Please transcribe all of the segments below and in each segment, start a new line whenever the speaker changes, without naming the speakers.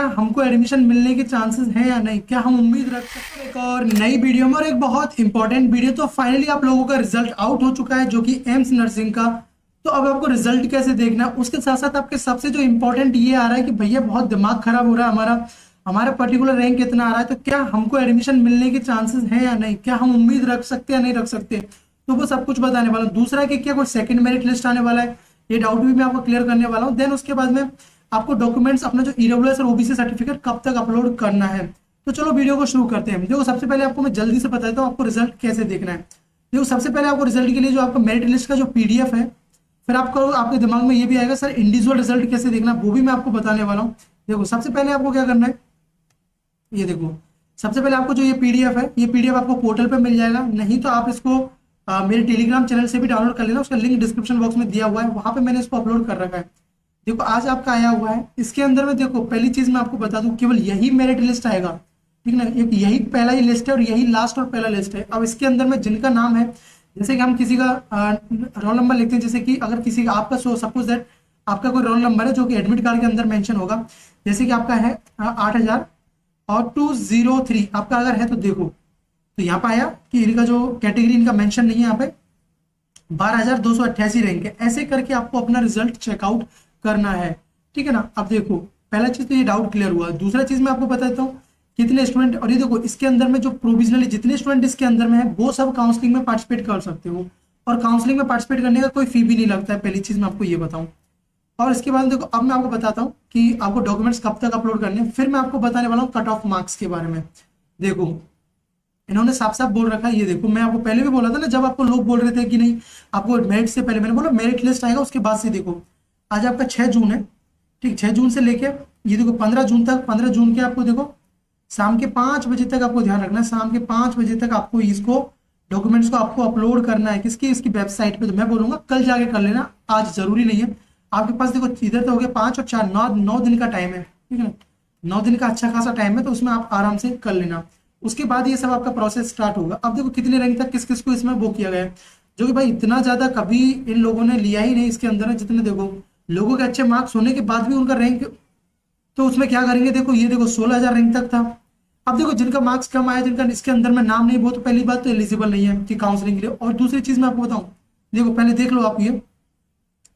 हमको एडमिशन मिलने के चांसेस हैं या नहीं, क्या हम उम्मीद रख सकते हैं एक और नई वीडियो में और एक बहुत इंपॉर्टेंट वीडियो। तो फाइनली आप लोगों का रिजल्ट आउट हो चुका है जो कि एम्स नर्सिंग का। तो अब आपको रिजल्ट कैसे देखना है, उसके साथ साथ आपके सबसे जो इंपॉर्टेंट ये आ रहा है कि भैया बहुत दिमाग खराब हो रहा है हमारा, हमारा पर्टिकुलर रैंक कितना आ रहा है, तो क्या हमको एडमिशन मिलने के चांसेस हैं या नहीं, क्या हम उम्मीद रख सकते हैं या नहीं रख सकते। तो वो सब कुछ बताने वाला हूँ। दूसरा कि क्या कोई सेकंड मेरिट लिस्ट आने वाला है, ये डाउट भी मैं आपको क्लियर करने वाला हूँ। देन उसके बाद में आपको डॉक्यूमेंट्स अपना जो ईडब्ल्यूएस और ओबीसी सर्टिफिकेट कब तक अपलोड करना है। तो चलो वीडियो को शुरू करते हैं। देखो सबसे पहले आपको मैं जल्दी से बता देता हूँ आपको रिजल्ट कैसे देखना है। देखो सबसे पहले आपको रिजल्ट के लिए जो आपका मेरिट लिस्ट का जो पीडीएफ है, फिर आपको आपके दिमाग में ये भी आएगा सर इंडिविजुअल रिजल्ट कैसे देखना, वो भी मैं आपको बताने वाला हूँ। देखो सबसे पहले आपको क्या करना है, ये देखो सबसे पहले आपको जो ये पीडीएफ है, ये पीडीएफ आपको पोर्टल पे मिल जाएगा, नहीं तो आप इसको मेरे टेलीग्राम चैनल से भी डाउनलोड कर लेना। उसका लिंक डिस्क्रिप्शन बॉक्स में दिया हुआ है, वहां पे मैंने इसको अपलोड कर रखा है। देखो आज आपका आया हुआ है, इसके अंदर में देखो पहली चीज मैं आपको बता दूं केवल यही मेरिट लिस्ट आएगा, ठीक ना। एक यही पहला ही लिस्ट है और यही लास्ट और पहला लिस्ट है। अब इसके अंदर में जिनका नाम है, जैसे कि हम किसी का रोल नंबर लिखते हैं, जैसे कि अगर किसी का आपका सपोज दैट आपका कोई रोल नंबर है जो कि एडमिट कार्ड के अंदर मेंशन होगा, जैसे कि आपका है 8000 और 203 आपका अगर है, तो देखो तो यहाँ पे आया कि इनका जो कैटेगरी इनका मेंशन नहीं है, यहाँ पे 12288 रैंक है। ऐसे करके आपको अपना रिजल्ट चेकआउट करना है, ठीक है ना। अब देखो पहला चीज तो ये डाउट क्लियर हुआ। दूसरा चीज मैं आपको बता देता हूँ कितने स्टूडेंट, और ये देखो इसके अंदर में जो प्रोविजनली जितने स्टूडेंट इसके अंदर में है वो सब काउंसलिंग में पार्टिसिपेट कर सकते हो, और काउंसलिंग में पार्टिसिपेट करने का कोई फी भी नहीं लगता है। पहली चीज मैं आपको ये बताऊं। और इसके बाद देखो अब मैं आपको बताता हूँ कि आपको डॉक्यूमेंट्स कब तक अपलोड करने हैं, फिर मैं आपको बताने वाला हूँ कट ऑफ मार्क्स के बारे में। देखो इन्होंने साफ साफ बोल रखा है, ये देखो मैं आपको पहले भी बोला था ना, जब आपको लोग बोल रहे थे कि नहीं आपको मेरिट से पहले, मैंने बोला मेरिट लिस्ट आएगा उसके बाद से। देखो आज आपका 6 जून है, ठीक, 6 जून से लेके ये देखो 15 जून तक, 15 जून के आपको देखो शाम के 5 बजे तक आपको ध्यान रखना है, शाम के 5 बजे तक आपको इसको डॉक्यूमेंट्स को आपको अपलोड करना है किसकी, इसकी वेबसाइट पे। तो मैं बोलूंगा कल जाके कर लेना, आज जरूरी नहीं है आपके पास। देखो इधर तो हो गया 5 और 4 9 दिन का टाइम है, ठीक है ना, 9 दिन का अच्छा खासा टाइम है, तो उसमें आप आराम से कर लेना। उसके बाद ये सब आपका प्रोसेस स्टार्ट होगा। अब देखो कितने रैंक तक किस किस को इसमें वो किया गया है, जो कि भाई इतना ज्यादा कभी इन लोगों ने लिया ही नहीं इसके अंदर है। जितने देखो लोगों के अच्छे मार्क्स होने के बाद भी उनका रैंक, तो उसमें क्या करेंगे, देखो ये देखो 16,000 रैंक तक था। अब देखो जिनका मार्क्स कम आया, जिनका इसके अंदर में नाम नहीं, वो तो पहली बात तो एलिजिबल नहीं है कि काउंसलिंग के लिए। और दूसरी चीज मैं आपको बताऊं, देखो पहले देख लो आप ये,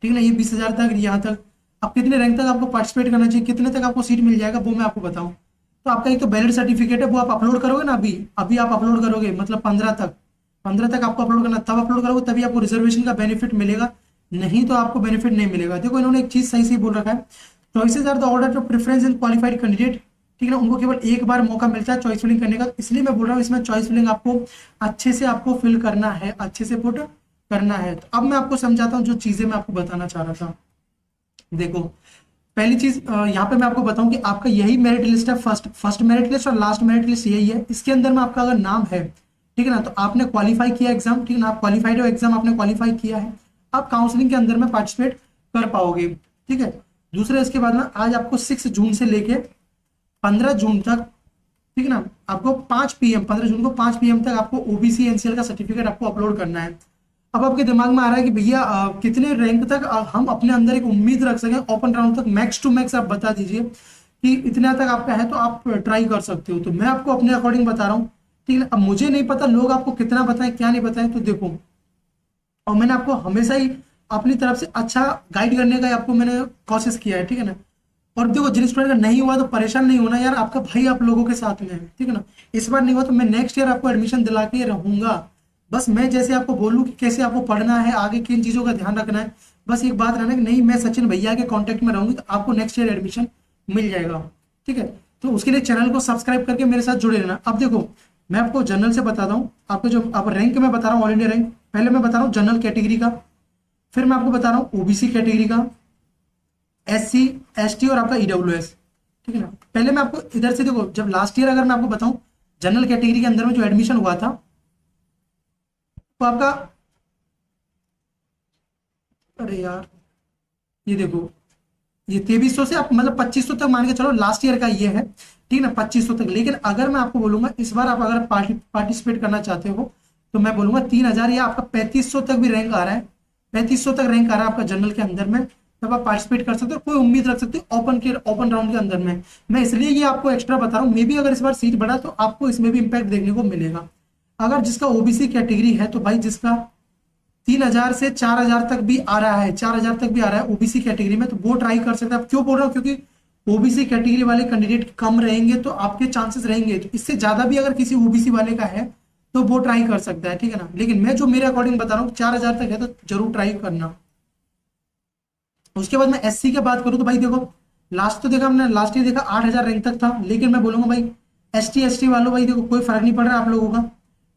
ठीक है ना, ये 20,000 तक, यहाँ तक। अब कितने रैंक तक आपको पार्टिसिपेट करना चाहिए, कितने तक आपको सीट मिल जाएगा, वो मैं आपको बताऊं। तो आपका एक तो वैलिड सर्टिफिकेट है, वो आप अपलोड करोगे ना, अभी अभी आप अपलोड करोगे, मतलब 15 तक आपको अपलोड करना, तब अपलोड करोगे तभी आपको रिजर्वेशन का बेनिफिट मिलेगा, नहीं तो आपको बेनिफिट नहीं मिलेगा। देखो इन्होंने एक चीज सही सही बोल रखा है, choices are the order to preference in qualified candidate, ठीक है ना। उनको केवल एक बार मौका मिलता है चॉइस फिलिंग करने का, इसलिए मैं बोल रहा हूँ इसमें चॉइस फिलिंग आपको अच्छे से आपको फिल करना है, अच्छे से पुट करना है। तो अब मैं आपको समझाता हूँ जो चीजें मैं आपको बताना चाह रहा था। देखो पहली चीज यहाँ पे मैं आपको बताऊं कि आपका यही मेरिट लिस्ट है, फर्स्ट मेरिट लिस्ट और लास्ट मेरिट लिस्ट यही है। इसके अंदर में आपका अगर नाम है, ठीक है ना, तो आपने क्वालिफाई किया एग्जाम, ठीक है ना, आप क्वालिफाइड हो, एग्जाम आपने क्वालिफाई किया है, आप काउंसलिंग के अंदर में पार्टिसिपेट कर पाओगे, ठीक है। दूसरे इसके बाद में आज आपको 6 जून से लेके 15 जून तक, ठीक है ना, आपको 5 PM 15 जून को 5 PM तक आपको ओबीसी एनसीएल का सर्टिफिकेट आपको अपलोड करना है। अब आपके दिमाग में आ रहा है कि भैया कितने रैंक तक हम अपने अंदर एक उम्मीद रख सकें, ओपन राउंड तक मैक्स टू मैक्स आप बता दीजिए कि इतना तक आपका है तो आप ट्राई कर सकते हो। तो मैं आपको अपने अकॉर्डिंग बता रहा हूँ, ठीक है। अब मुझे नहीं पता लोग आपको कितना बताएं क्या नहीं बताएं, तो देखो, और मैंने आपको हमेशा ही अपनी तरफ से अच्छा गाइड करने का आपको मैंने कोशिश किया है, ठीक है ना। और देखो जिन स्टूडेंट का नहीं हुआ तो परेशान नहीं होना यार, आपका भाई आप लोगों के साथ में है, ठीक है ना। इस बार नहीं हुआ तो मैं नेक्स्ट ईयर आपको एडमिशन दिला के रहूंगा। बस मैं जैसे आपको बोलूँ कि कैसे आपको पढ़ना है, आगे किन चीजों का ध्यान रखना है, बस एक बात रहना कि नहीं मैं सचिन भैया के कांटेक्ट में रहूंगी तो आपको नेक्स्ट ईयर एडमिशन मिल जाएगा, ठीक है। तो उसके लिए चैनल को सब्सक्राइब करके मेरे साथ जुड़े रहना। अब देखो मैं आपको जनरल से बताता हूँ, आपको जो आप रैंक में बता रहा हूँ ऑल इंडिया रैंक, पहले मैं बता रहा हूँ जनरल कैटेगरी का, फिर मैं आपको बता रहा हूँ ओबीसी कैटेगरी का, SC ST और आपका EWS, ठीक है ना। पहले मैं आपको इधर से देखो, जब लास्ट ईयर अगर मैं आपको बताऊं जनरल कैटेगरी के अंदर में जो एडमिशन हुआ था, तो आपका, अरे यार ये देखो ये 2300 से आप मतलब 2500 तक मान के चलो, लास्ट ईयर का ये है, ठीक है ना, 2500 तक। लेकिन अगर मैं आपको बोलूंगा इस बार आप अगर पार्टिसिपेट करना चाहते हो तो मैं बोलूंगा 3000 या आपका 3500 तक भी रैंक आ रहा है, 3500 तक रैंक आ रहा है आपका जनरल के अंदर में, तब आप पार्टिसिपेट कर सकते हो, कोई उम्मीद रख सकते हो ओपन राउंड के अंदर में। मैं इसलिए ये आपको एक्स्ट्रा बता रहा हूँ, मे बी अगर इस बार सीट बढ़ा तो आपको इसमें भी इम्पैक्ट देखने को मिलेगा। अगर जिसका ओबीसी कैटेगरी है तो भाई जिसका 3,000 से 4,000 तक भी आ रहा है, 4,000 तक भी आ रहा है ओबीसी कैटेगरी में, तो वो ट्राई कर सकते हैं। आप क्यों बोल रहा हूँ, क्योंकि ओबीसी कैटेगरी वाले कैंडिडेट कम रहेंगे तो आपके चांसेस रहेंगे, तो इससे ज्यादा भी अगर किसी ओबीसी वाले का है तो वो ट्राई कर सकता है, ठीक है ना। लेकिन मैं जो मेरे अकॉर्डिंग बता रहा हूँ 4,000 तक है तो जरूर ट्राई करना। उसके बाद मैं एससी की बात करूँ तो भाई देखो, लास्ट तो देखा हमने, लास्ट ईयर देखा 8,000 रैंक तक था, लेकिन मैं बोलूंगा भाई एसटी वालों भाई देखो कोई फर्क नहीं पड़ रहा आप लोगों का,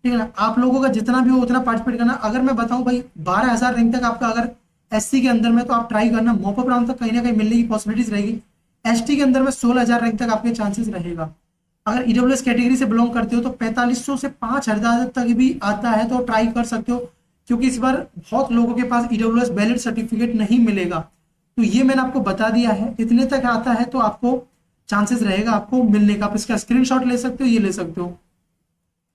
ठीक है ना। आप लोगों का जितना भी हो उतना पार्टिसिपेट करना। अगर मैं बताऊं भाई 12,000 रैंक तक आपका अगर एससी के अंदर में, तो आप ट्राई करना, मॉपअप राउंड तक कहीं ना कहीं मिलने की पॉसिबिलिटीज रहेगी। एसटी के अंदर में 16,000 रैंक तक आपके चांसेस रहेगा। अगर ईडब्ल्यूएस कैटेगरी से बिलोंग करते हो तो 4500 से 5,000 तक भी आता है तो ट्राई कर सकते हो, क्योंकि इस बार बहुत लोगों के पास ईडब्ल्यूएस वैलिड सर्टिफिकेट नहीं मिलेगा। तो ये मैंने आपको बता दिया है, इतने तक आता है तो आपको चांसेस रहेगा आपको मिलने का। आप इसका स्क्रीनशॉट ले सकते हो, ये ले सकते हो,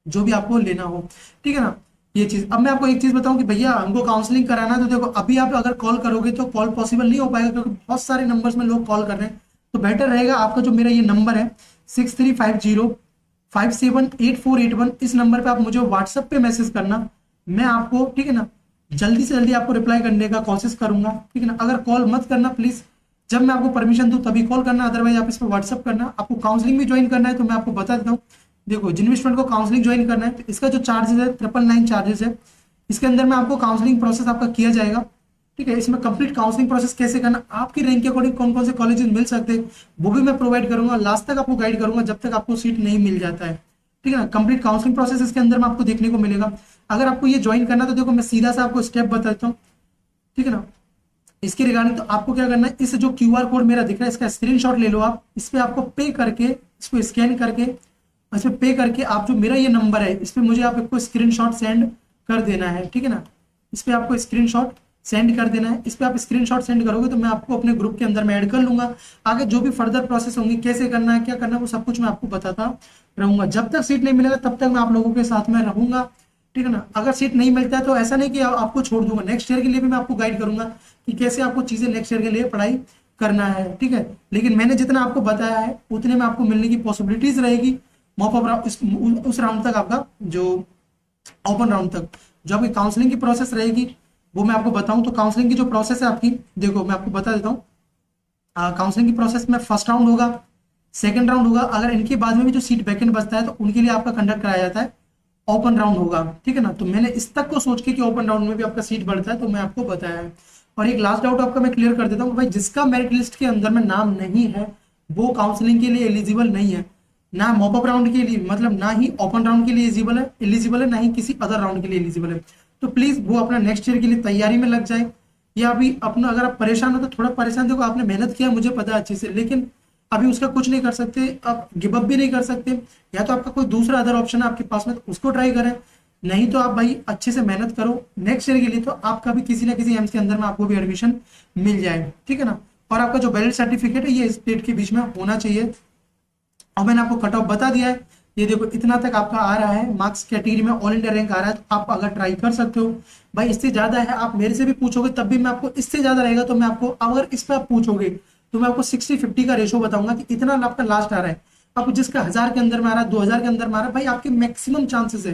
जो भी आपको लेना हो, ठीक है ना। ये चीज, अब मैं आपको एक चीज बताऊं कि भैया हमको काउंसलिंग कराना है, तो देखो अभी आप अगर कॉल करोगे तो कॉल पॉसिबल नहीं हो पाएगा, क्योंकि बहुत सारे नंबर्स में लोग कॉल कर रहे हैं। तो बेटर रहेगा आपका जो मेरा ये नंबर है 6350578481, इस नंबर पे आप मुझे व्हाट्सएप पे मैसेज करना, मैं आपको, ठीक है ना, जल्दी से जल्दी आपको रिप्लाई करने का कोशिश करूंगा, ठीक है ना। अगर कॉल मत करना प्लीज, जब मैं आपको परमिशन दूं तभी कॉल करना, अदरवाइज आप इस पर व्हाट्सअप करना। आपको काउंसलिंग भी ज्वाइन करना है तो मैं आपको बता देता हूँ, देखो जिन भी स्टूडेंट को काउंसलिंग ज्वाइन करना है तो इसका जो चार्जेस है 999 चार्जेस है, इसके अंदर में आपको काउंसलिंग प्रोसेस आपका किया जाएगा, ठीक है। इसमें कंप्लीट काउंसलिंग प्रोसेस कैसे करना, आपकी रैंक के अकॉर्डिंग कौन कौन से कॉलेजेस मिल सकते हैं वो भी मैं प्रोवाइड करूंगा, लास्ट तक आपको गाइड करूंगा जब तक आपको सीट नहीं मिल जाता है, ठीक है ना। कंप्लीट काउंसलिंग प्रोसेस इसके अंदर में आपको देखने को मिलेगा। अगर आपको ये ज्वाइन करना तो देखो मैं सीधा सा आपको स्टेप बताता हूँ, ठीक है ना। इसके रिगार्डिंग तो आपको क्या करना है, इस जो क्यूआर कोड मेरा दिख रहा है इसका स्क्रीनशॉट ले लो आप, इस पे आपको पे करके, इसको स्कैन करके, इस पे पे करके आप जो मेरा ये नंबर है इस पे मुझे आप इसको स्क्रीनशॉट सेंड कर देना है, ठीक है ना। इस पे आपको स्क्रीनशॉट सेंड कर देना है। इस पे आप स्क्रीनशॉट सेंड करोगे तो मैं आपको अपने ग्रुप के अंदर में ऐड कर लूंगा। आगे जो भी फर्दर प्रोसेस होंगी, कैसे करना है क्या करना है, वो सब कुछ मैं आपको बताता रहूंगा। जब तक सीट नहीं मिलेगा तब तक मैं आप लोगों के साथ में रहूंगा, ठीक है ना। अगर सीट नहीं मिलता है तो ऐसा नहीं कि आपको छोड़ दूंगा, नेक्स्ट ईयर के लिए भी मैं आपको गाइड करूंगा कि कैसे आपको चीजें नेक्स्ट ईयर के लिए पढ़ाई करना है, ठीक है। लेकिन मैंने जितना आपको बताया है उतने में आपको मिलने की पॉसिबिलिटीज रहेगी। मॉपअप उस राउंड तक आपका जो ओपन राउंड तक जो आपकी काउंसलिंग की प्रोसेस रहेगी वो मैं आपको बताऊं तो काउंसलिंग की जो प्रोसेस है आपकी, देखो मैं आपको बता देता हूँ। काउंसलिंग की प्रोसेस में फर्स्ट राउंड होगा, सेकंड राउंड होगा, अगर इनके बाद में भी जो सीट वैकेंट बचता है तो उनके लिए आपका कंडक्ट कराया जाता है ओपन राउंड होगा, ठीक है ना। तो मैंने इस तक को सोच के कि ओपन राउंड में भी आपका सीट बढ़ता है तो मैं आपको बताया है। और एक लास्ट डाउट आपका मैं क्लियर कर देता हूँ, भाई जिसका मेरिट लिस्ट के अंदर में नाम नहीं है वो काउंसलिंग के लिए एलिजिबल नहीं है, ना मॉपअप राउंड के लिए, मतलब ना ही ओपन राउंड के लिए एलिजिबल है, ना ही किसी अदर राउंड के लिए एलिजिबल है। तो प्लीज वो अपना नेक्स्ट ईयर के लिए तैयारी में लग जाए, या अभी अपना अगर आप परेशान हो तो थोड़ा परेशान, देखो आपने मेहनत किया मुझे पता है अच्छे से, लेकिन अभी उसका कुछ नहीं कर सकते, आप गिव अप भी नहीं कर सकते, या तो आपका कोई दूसरा अदर ऑप्शन है आपके पास में तो उसको ट्राई करें, नहीं तो आप भाई अच्छे से मेहनत करो नेक्स्ट ईयर के लिए, तो आपका भी किसी ना किसी एम्स के अंदर में आपको भी एडमिशन मिल जाए, ठीक है ना। और आपका जो वैलिड सर्टिफिकेट है ये स्टेट के बीच में होना चाहिए। और मैंने आपको कट ऑफ बता दिया है, ये देखो इतना तक आपका आ रहा है, मार्क्स कैटेगरी में ऑल इंडिया रैंक आ रहा है, तो आप अगर ट्राई कर सकते हो। भाई इससे ज्यादा है आप मेरे से भी पूछोगे तब भी मैं आपको, इससे ज्यादा रहेगा तो मैं आपको, अगर इस पर आप पूछोगे तो मैं आपको 60-50 का रेशो बताऊंगा कि इतना आपका लास्ट आ रहा है। आपको जिसका 1000 के अंदर में आ रहा है, 2000 के अंदर में आ रहा है, भाई आपके मैक्सिमम चांसेस है,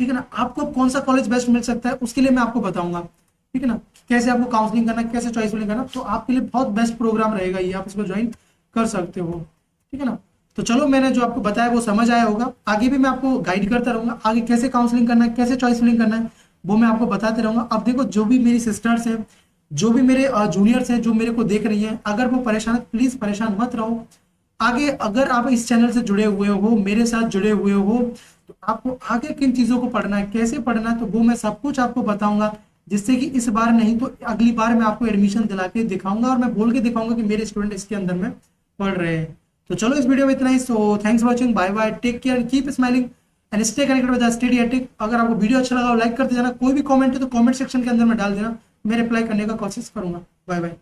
ठीक है ना। आपको कौन सा कॉलेज बेस्ट मिल सकता है उसके लिए मैं आपको बताऊंगा, ठीक है ना। कैसे आपको काउंसलिंग करना, कैसे चॉइस फिलिंग करना, तो आपके लिए बहुत बेस्ट प्रोग्राम रहेगा ये, आप इसको ज्वाइन कर सकते हो, ठीक है ना। तो चलो मैंने जो आपको बताया वो समझ आया होगा, आगे भी मैं आपको गाइड करता रहूंगा, आगे कैसे काउंसलिंग करना है, कैसे चॉइस फिलिंग करना है वो मैं आपको बताते रहूंगा। अब देखो जो भी मेरी सिस्टर्स हैं, जो भी मेरे जूनियर्स हैं, जो मेरे को देख रही हैं, अगर वो परेशान है प्लीज परेशान मत रहो। आगे अगर आप इस चैनल से जुड़े हुए हो, मेरे साथ जुड़े हुए हो, तो आपको आगे किन चीजों को पढ़ना है, कैसे पढ़ना है, तो वो मैं सब कुछ आपको बताऊंगा, जिससे कि इस बार नहीं तो अगली बार मैं आपको एडमिशन दिला के दिखाऊंगा और मैं बोल के दिखाऊंगा कि मेरे स्टूडेंट इसके अंदर में पढ़ रहे हैं। तो चलो इस वीडियो में इतना ही। So thanks for watching, bye bye, take care, keep smiling and stay connected with Studyatic. अगर आपको वीडियो अच्छा लगा लाइक करते जाना, कोई भी कमेंट है तो कमेंट सेक्शन के अंदर में डाल देना, मैं रिप्लाई करने का कोशिश करूंगा। Bye bye.